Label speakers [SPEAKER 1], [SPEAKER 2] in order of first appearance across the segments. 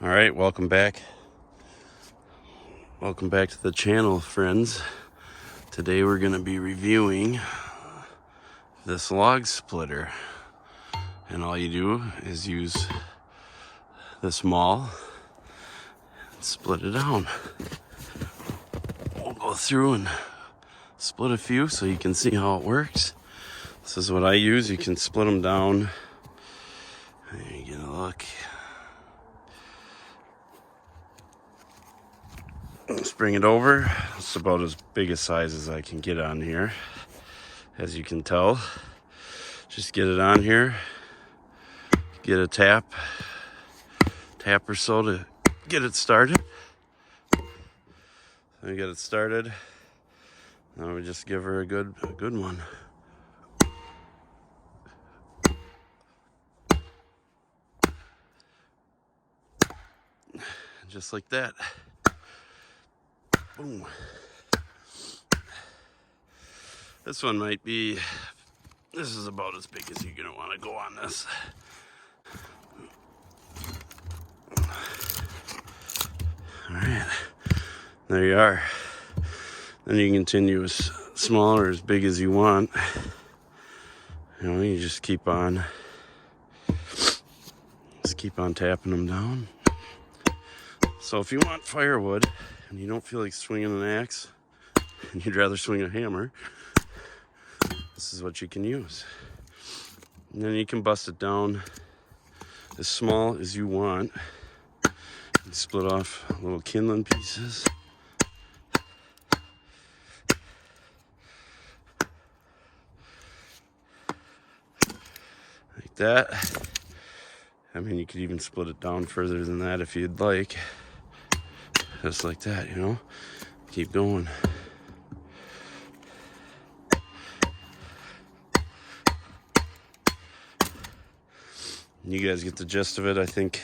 [SPEAKER 1] All right, welcome back. Welcome back to the channel, friends. Today we're going to be reviewing this log splitter. And all you do is use this maul and split it down. We'll go through and split a few so you can see how it works. This is what I use. You can split them down. There you get a look. Let's bring it over. It's about as big a size as I can get on here. As you can tell, just get it on here. Get a tap or so to get it started. Then we get it started. Now we just give her a good one. Just like that. Boom. This one might be, this is about as big as you're gonna want to go on this. All right, there you are. Then you can continue as small or as big as you want. You know, you just keep on tapping them down. So if you want firewood and you don't feel like swinging an axe and you'd rather swing a hammer, this is what you can use. And then you can bust it down as small as you want. You split off little kindling pieces. Like that. I mean, you could even split it down further than that if you'd like. Just like that, you know? Keep going. You guys get the gist of it. I think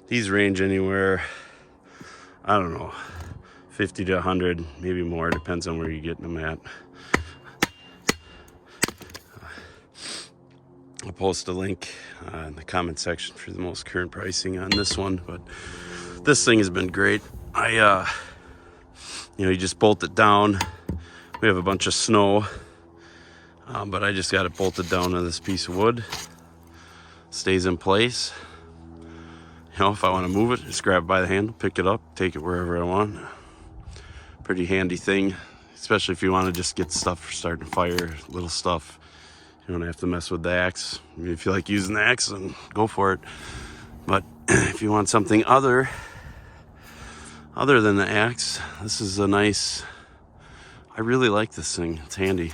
[SPEAKER 1] these range anywhere, I don't know, 50 to 100, maybe more. Depends on where you're getting them at. I'll post a link in the comment section for the most current pricing on this one, but this thing has been great. You just bolt it down. We have a bunch of snow, but I just got it bolted down to this piece of wood. Stays in place. You know, if I want to move it, just grab it by the handle, pick it up, take it wherever I want. Pretty handy thing, especially if you want to just get stuff for starting a fire, little stuff. You don't have to mess with the axe. If you like using the axe, then go for it. But if you want something other than the axe, this is a nice, I really like this thing. It's handy.